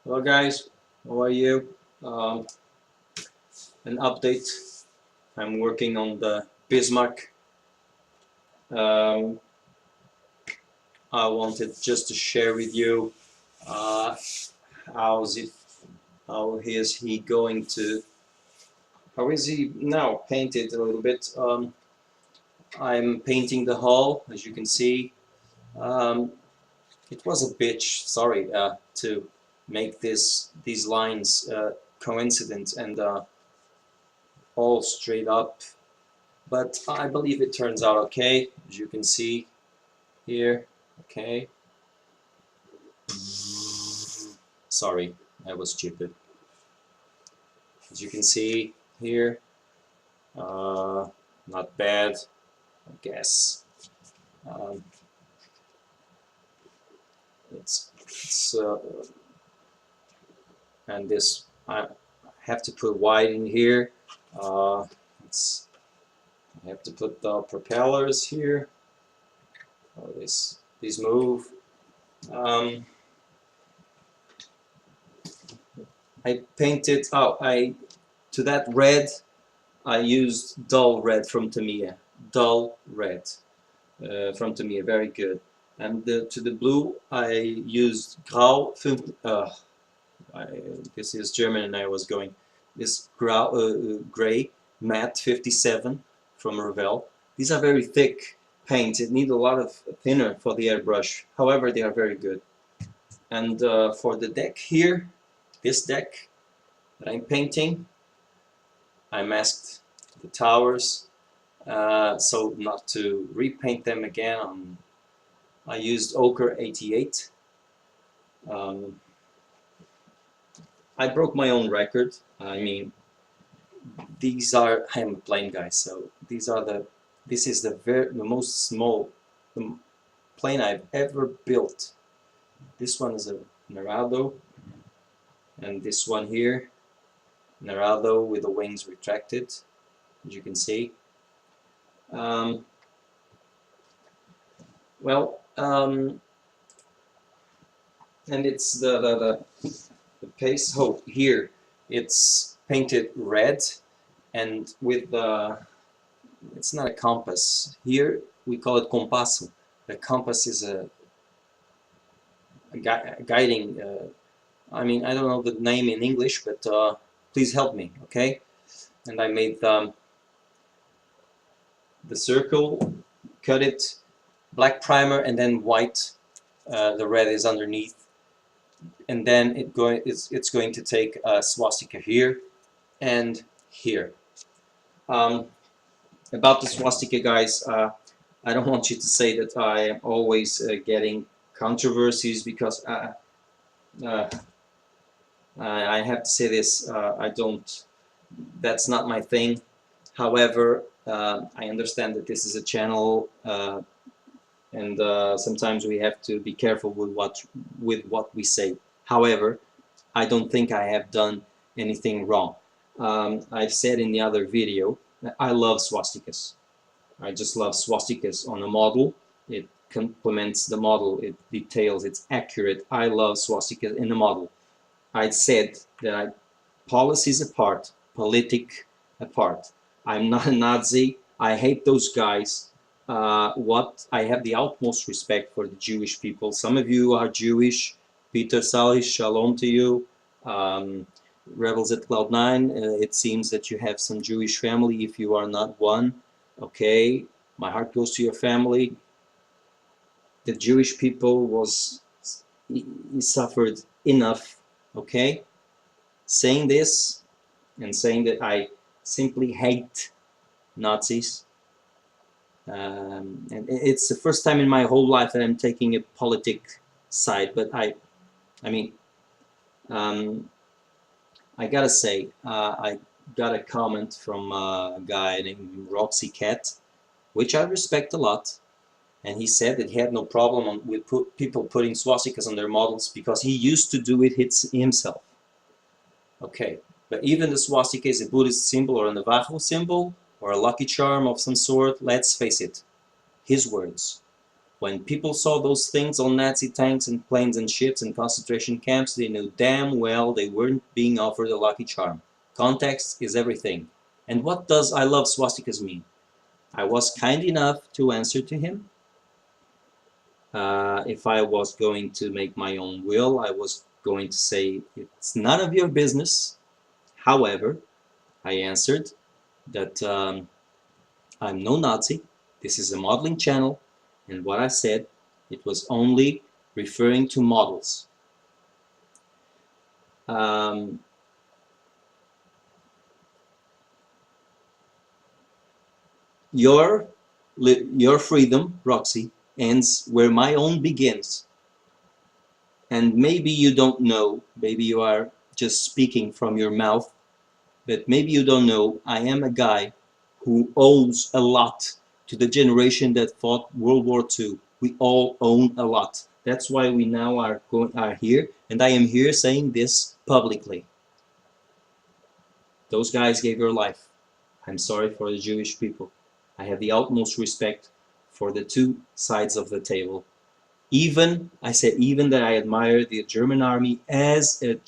Hello guys, how are you? An update. I'm working on the Bismarck. Um, I wanted just to share with you how's it, how is he going to, how is he now painted a little bit. I'm painting the hull, as you can see. Um, it was a bitch, sorry, to make these lines coincident and all straight up. But I believe it turns out okay, as you can see here. Okay. Sorry, I was stupid. As you can see here, not bad, I guess. Um, it's and this I have to put white in here. It's I have to put the propellers here. Oh, these move. I painted. To that red, I used dull red from Tamiya. Dull red from Tamiya, very good. And to the blue, I used Grau. This is German, and I was going this gray matte 57 from Revell. These are very thick paints. It needs a lot of thinner for the airbrush. However, they are very good. And for the deck here, this deck that I'm painting, I masked the towers so not to repaint them again. I used ochre 88. I broke my own record. I mean, I'm a plane guy, so this is the most small plane I've ever built. This one is a Narado, and this one here, Narado with the wings retracted, as you can see. And it's the pace. Oh, here it's painted red, and with it's not a compass. Here we call it compasso. The compass is a guiding. I mean, I don't know the name in English, but please help me, okay? And I made the circle, cut it, black primer, and then white. The red is underneath, and then it's going to take a swastika here and here. About the swastika, guys, I don't want you to say that I am always getting controversies, because I have to say this, that's not my thing. However, I understand that this is a channel, and sometimes we have to be careful with what we say. However, I don't think I have done anything wrong. I've said in the other video that I love swastikas. I just love swastikas on a model. It complements the model, it details, it's accurate. I love swastikas in the model. I said that policies apart, politic apart, I'm not a Nazi. I hate those guys. I have the utmost respect for the Jewish people. Some of you are Jewish. Peter Salih, shalom to you. Rebels at Cloud9, it seems that you have some Jewish family. If you are not one, okay, my heart goes to your family. The Jewish people suffered enough, okay? Saying this and saying that I simply hate Nazis. And it's the first time in my whole life that I'm taking a politic side, but I mean, I gotta say, I got a comment from a guy named Roxy Cat, which I respect a lot, and he said that he had no problem with people putting swastikas on their models because he used to do it himself. Okay, but even the swastika is a Buddhist symbol or a Navajo symbol or a lucky charm of some sort. Let's face it, his words. When people saw those things on Nazi tanks and planes and ships and concentration camps, they knew damn well they weren't being offered a lucky charm. Context is everything. And what does I love swastikas mean? I was kind enough to answer to him. If I was going to make my own will, I was going to say, it's none of your business. However, I answered that I'm no Nazi, this is a modeling channel, and what I said, it was only referring to models. Your freedom, Roxy, ends where my own begins. And maybe you don't know, maybe you are just speaking from your mouth, but maybe you don't know, I am a guy who owes a lot to the generation that fought World War II. We all own a lot. That's why we now are here, and I am here saying this publicly. Those guys gave their life. I'm sorry for the Jewish people. I have the utmost respect for the two sides of the table. Even that I admire the German army as a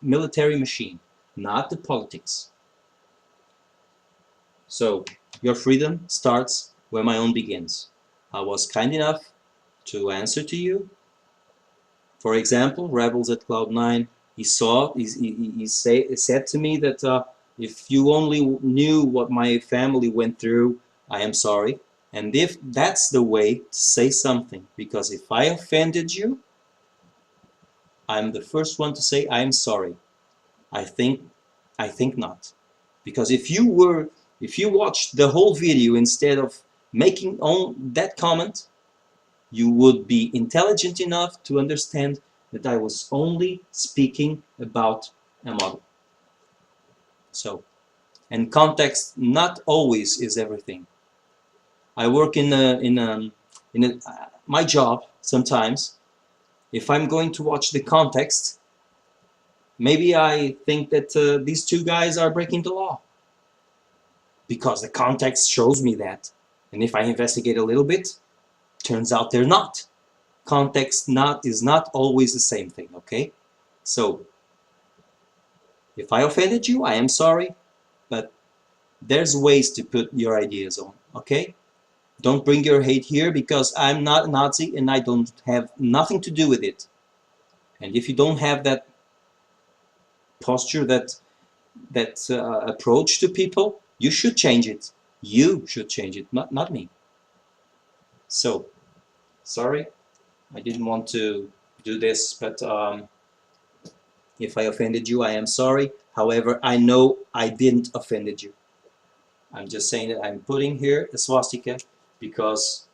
military machine, not the politics. So your freedom starts where my own begins. I was kind enough to answer to you. For example, Rebels at Cloud9, he said to me that if you only knew what my family went through, I am sorry. And if that's the way to say something, because if I offended you, I'm the first one to say I'm sorry. I think not. Because if you watched the whole video instead of making on that comment, you would be intelligent enough to understand that I was only speaking about a model. So, and context not always is everything. I work my job sometimes. If I'm going to watch the context, maybe I think that these two guys are breaking the law. Because the context shows me that. And if I investigate a little bit, turns out they're not. Context is not always the same thing, okay? So, if I offended you, I am sorry, but there's ways to put your ideas on, okay? Don't bring your hate here because I'm not a Nazi and I don't have nothing to do with it. And if you don't have that posture, that approach to people, you should change it. You should change it, not me. So, sorry, I didn't want to do this, but if I offended you, I am sorry. However, I know I didn't offended you. I'm just saying that I'm putting here a swastika because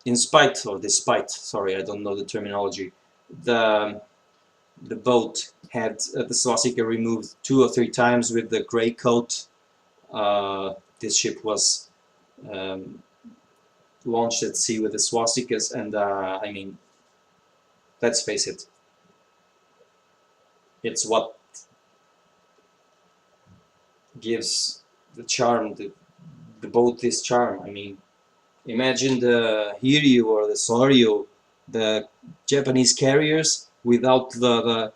in spite, or despite, sorry, I don't know the terminology, the boat had the swastika removed 2 or 3 times with the gray coat. This ship was launched at sea with the swastikas, and I mean, let's face it, it's what gives the charm, the boat this charm. I mean, imagine the Hiryu or the Soryu, the Japanese carriers without the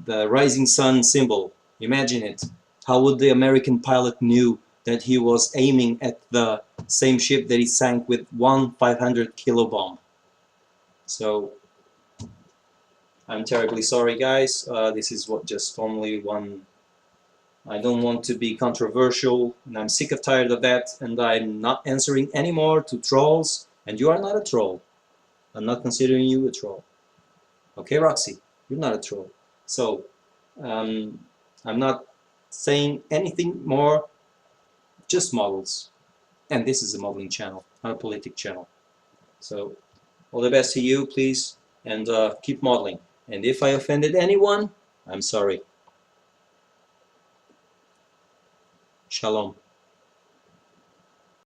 rising sun symbol. Imagine it. How would the American pilot knew that he was aiming at the same ship that he sank with one 500 kilo bomb? So I'm terribly sorry, guys. This is just only one. I don't want to be controversial, and I'm sick of tired of that, and I'm not answering anymore to trolls, and you are not a troll. I'm not considering you a troll. Okay, Roxy, you're not a troll. So, I'm not saying anything more, just models. And this is a modeling channel, not a politic channel. So, all the best to you, please, and keep modeling. And if I offended anyone, I'm sorry. Shalom.